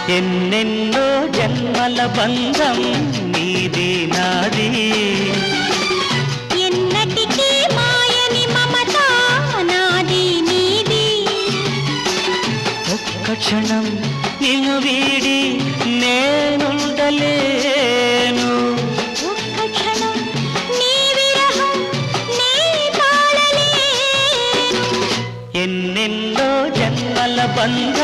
ఎన్నెన్నో జన్మల బంధం నీది నాది ఎన్నటికీ మాయని మమత నాది నీది ఒక్క క్షణం నిన్ను వీడి నేనుండలేను ఒక్క క్షణం నీ విరహం నీ తాళలేను ఎన్నెన్నో జన్మల బంధం